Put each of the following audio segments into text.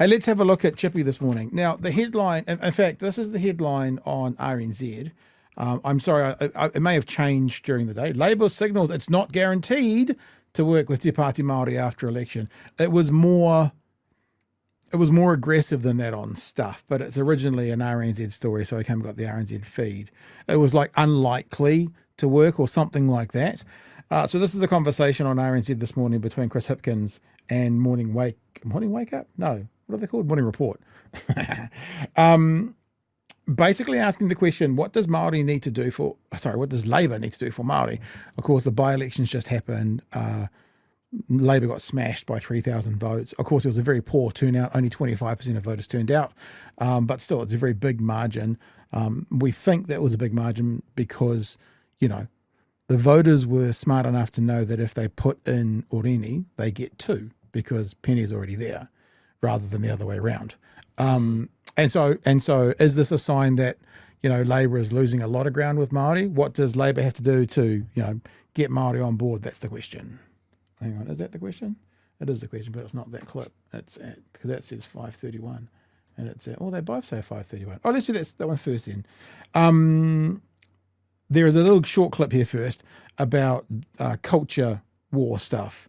Hey, let's have a look at Chippy this morning. Now, the headline, in fact, this is the headline on RNZ. I'm sorry, it may have changed during the day. Labour signals it's not guaranteed to work with Te Pāti Māori after election. It was more aggressive than that on stuff, but it's originally an RNZ story, so I came and got the RNZ feed. It was like unlikely to work or something like that. So this is a conversation on RNZ this morning between Chris Hipkins and Morning Wake Up? No, what are they called? Morning Report. Basically asking the question, what does Labour need to do for Māori? Of course, the by-elections just happened. Labour got smashed by 3,000 votes. Of course, it was a very poor turnout. Only 25% of voters turned out. But still, it's a very big margin. We think that was a big margin because, the voters were smart enough to know that if they put in Orini, they get 2 because Penny's already there rather than the other way around. And so is this a sign that, Labour is losing a lot of ground with Māori? What does Labour have to do to, get Māori on board? That's the question. Hang on, is that the question? It is the question, but it's not that clip. It's because that says 5:31, and it's they both say 5:31. Oh, let's do that one first then. There is a little short clip here first about culture war stuff,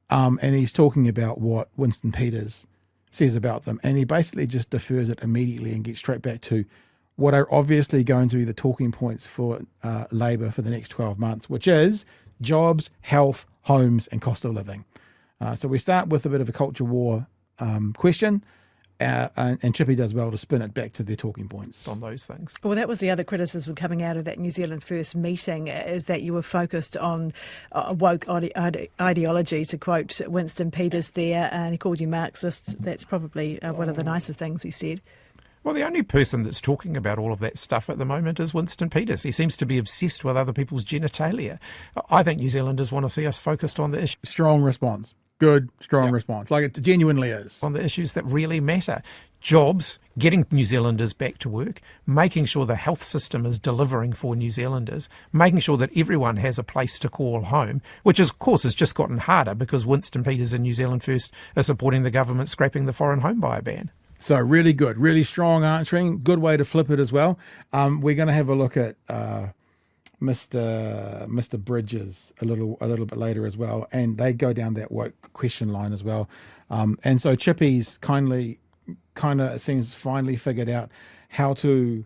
and he's talking about what Winston Peters says about them, and he basically just defers it immediately and gets straight back to what are obviously going to be the talking points for Labour for the next 12 months, which is jobs, health, homes, and cost of living. So we start with a bit of a culture war question, and Chippy does well to spin it back to their talking points on those things. Well, that was the other criticism coming out of that New Zealand First meeting, is that you were focused on woke ideology, to quote Winston Peters there, and he called you Marxist. That's probably one of the nicer things he said. Well, the only person that's talking about all of that stuff at the moment is Winston Peters. He seems to be obsessed with other people's genitalia. I think New Zealanders want to see us focused on the issue. Strong response. Good, strong response. Like it genuinely is. On the issues that really matter. Jobs, getting New Zealanders back to work, making sure the health system is delivering for New Zealanders, making sure that everyone has a place to call home, which of course has just gotten harder because Winston Peters and New Zealand First are supporting the government scrapping the foreign home buyer ban. So really good, really strong answering. Good way to flip it as well. We're going to have a look at Mr. Bridges a little bit later as well, and they go down that woke question line as well. And so Chippy's kind of seems finally figured out how to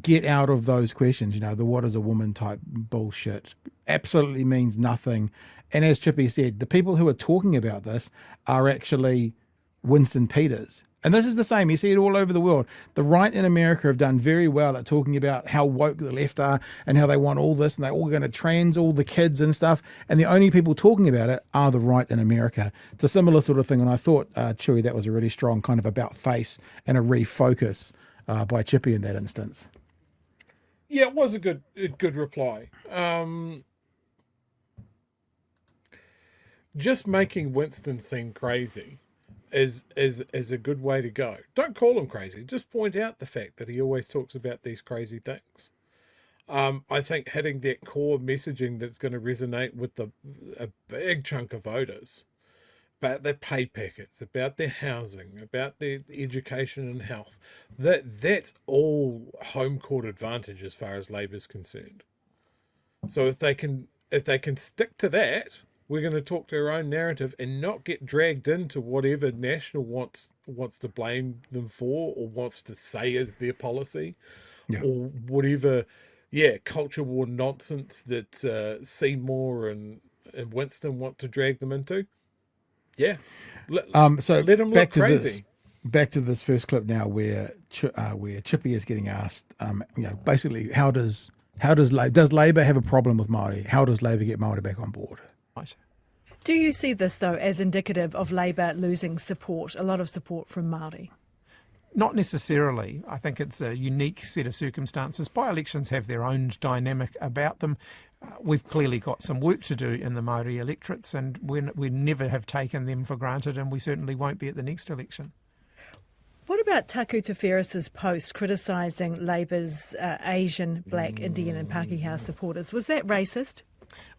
get out of those questions. The what is a woman type bullshit absolutely means nothing. And as Chippy said, the people who are talking about this are actually Winston Peters. And this is the same. You see it all over the world. The right in America have done very well at talking about how woke the left are and how they want all this and they're all going to trans all the kids and stuff. And the only people talking about it are the right in America. It's a similar sort of thing. And I thought, Chewie, that was a really strong kind of about face and a refocus by Chippy in that instance. Yeah, it was a good reply. Just making Winston seem crazy is a good way to go. Don't call him crazy. Just point out the fact that he always talks about these crazy things. I think hitting that core messaging that's going to resonate with a big chunk of voters about their pay packets, about their housing, about their education and health. That's all home court advantage as far as Labour's concerned. So if they can stick to that, we're going to talk to our own narrative and not get dragged into whatever National wants to blame them for or wants to say is their policy, or whatever, culture war nonsense that Seymour and Winston want to drag them into. Yeah, so let them look crazy. Back to this first clip now, where Chippy is getting asked, basically, does Labour have a problem with Māori? How does Labour get Māori back on board? Do you see this, though, as indicative of Labour losing support, a lot of support from Māori? Not necessarily. I think it's a unique set of circumstances. By-elections have their own dynamic about them. We've clearly got some work to do in the Māori electorates, and we never have taken them for granted, and we certainly won't be at the next election. What about Taku Te Where's post criticising Labour's Asian, Black, Indian and Pākehā supporters? Was that racist?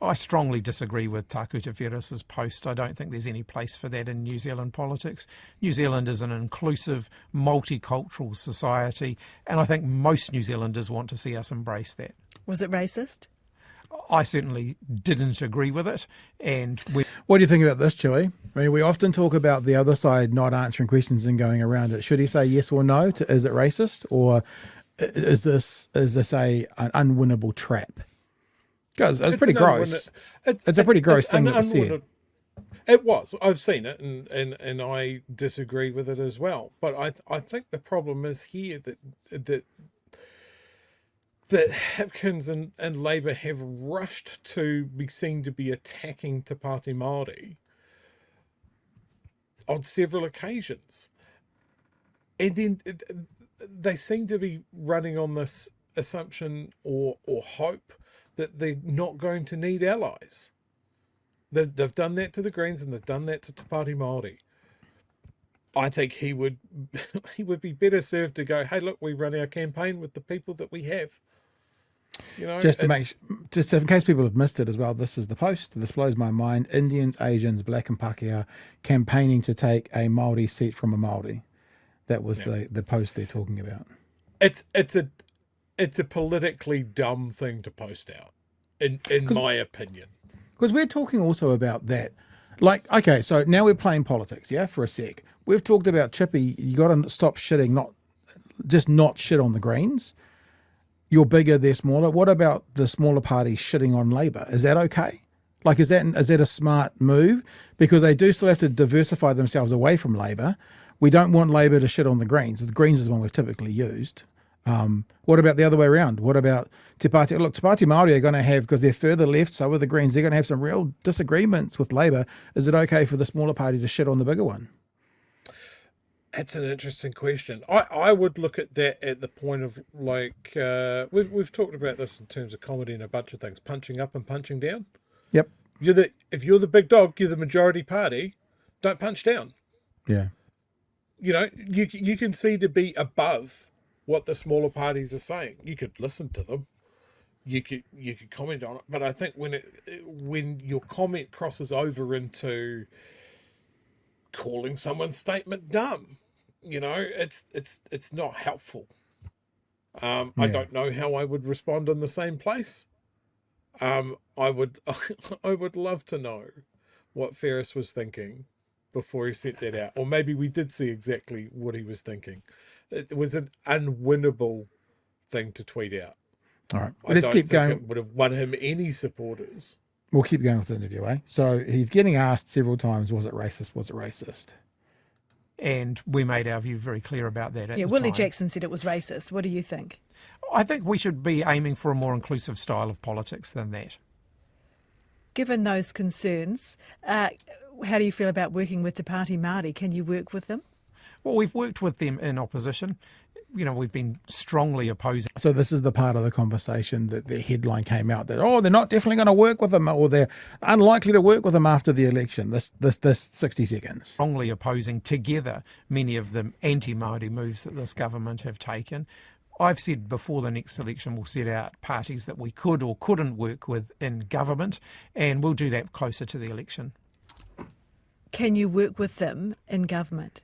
I strongly disagree with Takuta Whirus's post. I don't think there's any place for that in New Zealand politics. New Zealand is an inclusive, multicultural society, and I think most New Zealanders want to see us embrace that. Was it racist? I certainly didn't agree with it. And What do you think about this, Chewie? I mean, we often talk about the other side not answering questions and going around it. Should he say yes or no to is it racist, or is this an unwinnable trap? Because it's pretty gross. It's a pretty gross thing that was said. It was. I've seen it, and I disagree with it as well. But I think the problem is here that Hipkins and Labour have rushed to be seen to be attacking Te Pāti Māori on several occasions. And then they seem to be running on this assumption or hope that they're not going to need allies. They've done that to the Greens and they've done that to Te Pāti Māori. I think he would be better served to go, hey, look, we run our campaign with the people that we have. You know, just in case people have missed it as well, this is the post. This blows my mind. Indians, Asians, Black and Pākehā campaigning to take a Māori seat from a Māori. That was the post they're talking about. It's a politically dumb thing to post out, in my opinion. Because we're talking also about that. Like, okay, so now we're playing politics, yeah, for a sec. We've talked about Chippy, you got to stop shitting, not shit on the Greens. You're bigger, they're smaller. What about the smaller parties shitting on Labour? Is that okay? Like, is that a smart move? Because they do still have to diversify themselves away from Labour. We don't want Labour to shit on the Greens. The Greens is the one we've typically used. What about the other way around? What about Te Pāti? Look, Te Pāti Māori are going to have, because they're further left, so are the Greens, they're going to have some real disagreements with Labour. Is it okay for the smaller party to shit on the bigger one? That's an interesting question. I would look at that at the point of, like, we've talked about this in terms of comedy and a bunch of things, punching up and punching down. Yep. If you're the big dog, you're the majority party, don't punch down. Yeah. You know, you can see to be above what the smaller parties are saying. You could listen to them. You could comment on it. But I think when your comment crosses over into calling someone's statement dumb, you know, it's not helpful. I don't know how I would respond in the same place. I would love to know what Ferris was thinking before he sent that out, or maybe we did see exactly what he was thinking. It was an unwinnable thing to tweet out. All right, let's keep going. It would have won him any supporters. We'll keep going with the interview, eh? So he's getting asked several times, was it racist? Was it racist? And we made our view very clear about that at the Willie time. Jackson said it was racist. What do you think? I think we should be aiming for a more inclusive style of politics than that. Given those concerns, how do you feel about working with Te Pāti Māori? Can you work with them? Well, we've worked with them in opposition. You know, we've been strongly opposing. So this is the part of the conversation that the headline came out that, they're not definitely going to work with them, or they're unlikely to work with them after the election. This 60 seconds. Strongly opposing together many of the anti-Māori moves that this government have taken. I've said before the next election we'll set out parties that we could or couldn't work with in government, and we'll do that closer to the election. Can you work with them in government?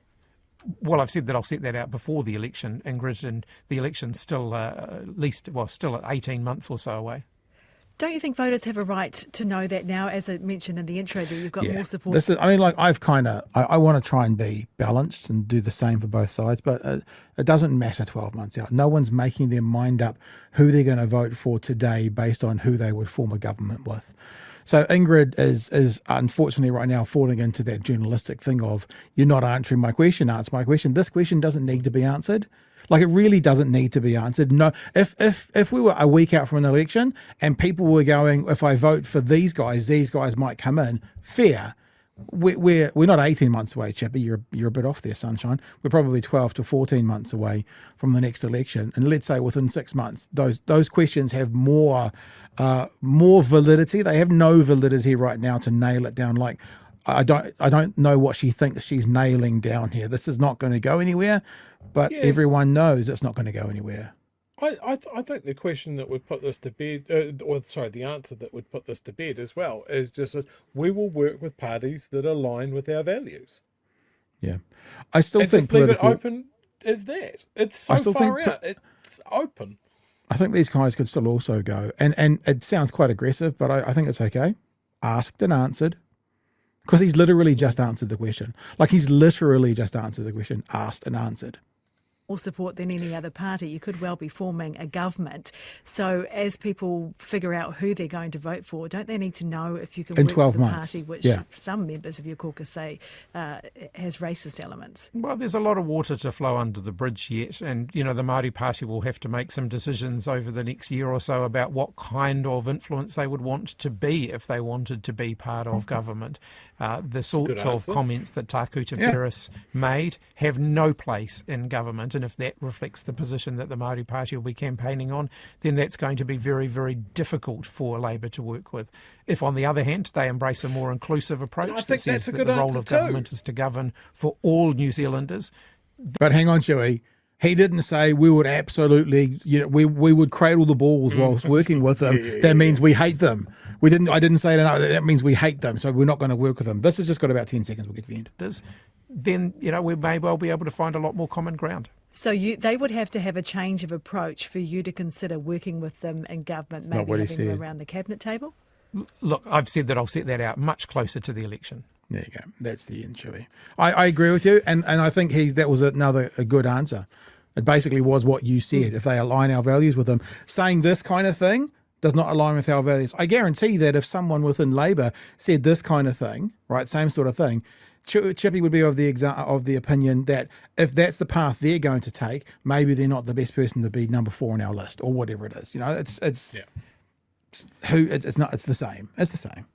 Well, I've said that I'll set that out before the election, Ingrid, and the election's still still at 18 months or so away. Don't you think voters have a right to know that now, as I mentioned in the intro, that you've got more support? I want to try and be balanced and do the same for both sides, but it doesn't matter 12 months out. No one's making their mind up who they're going to vote for today based on who they would form a government with. So Ingrid is unfortunately right now falling into that journalistic thing of, you're not answering my question, answer my question. This question doesn't need to be answered. Like, it really doesn't need to be answered. No, if we were a week out from an election and people were going, if I vote for these guys might come in, fair. We're not 18 months away, Chippy. You're a bit off there, sunshine. We're probably 12 to 14 months away from the next election, and let's say within 6 months, those questions have more validity. They have no validity right now to nail it down. Like, I don't know what she thinks she's nailing down here. This is not going to go anywhere, but everyone knows it's not going to go anywhere. I think the question that would put this to bed, the answer that would put this to bed as well, is just that we will work with parties that align with our values. Yeah. I still And think just leave it political. open as that. It's so I still far think out. It's open. I think these guys could still also go, and it sounds quite aggressive, but I think it's okay. Asked and answered, because he's literally just answered the question. Like he's literally just answered the question, asked and answered. More support than any other party. You could well be forming a government. So as people figure out who they're going to vote for, don't they need to know if you can In work 12 with a months, party which yeah. some members of your caucus say has racist elements? Well, there's a lot of water to flow under the bridge yet, and the Māori Party will have to make some decisions over the next year or so about what kind of influence they would want to be if they wanted to be part of government. The sorts of comments that Takuta Ferris made have no place in government, and if that reflects the position that the Māori Party will be campaigning on, then that's going to be very, very difficult for Labour to work with. If, on the other hand, they embrace a more inclusive approach that says that the role of government is to govern for all New Zealanders. But hang on, Chewie. He didn't say we would absolutely, we would cradle the balls whilst working with them. That means we hate them. I didn't say that means we hate them, so we're not going to work with them. This has just got about 10 seconds. We'll get to the end. Then, we may well be able to find a lot more common ground. So they would have to have a change of approach for you to consider working with them in government, maybe having them around the cabinet table? Look, I've said that I'll set that out much closer to the election. There you go. That's the end, Chewie. I agree with you, and I think that was a good answer. It basically was what you said. If they align our values with them, saying this kind of thing does not align with our values. I guarantee that if someone within Labour said this kind of thing, right, same sort of thing, Chippy would be of the opinion that if that's the path they're going to take, maybe they're not the best person to be number 4 on our list or whatever it is. It's the same. It's the same.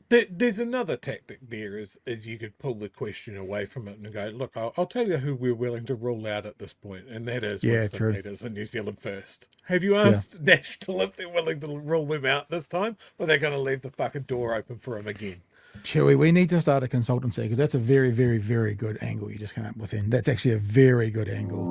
There's another tactic there is you could pull the question away from it and go, look, I'll tell you who we're willing to rule out at this point, and that is Winston Peters and New Zealand First. Have you asked National if they're willing to rule them out this time, or they're going to leave the fucking door open for them again? Chewie, we need to start a consultancy because that's a very, very, very good angle you just came up with. And that's actually a very good angle.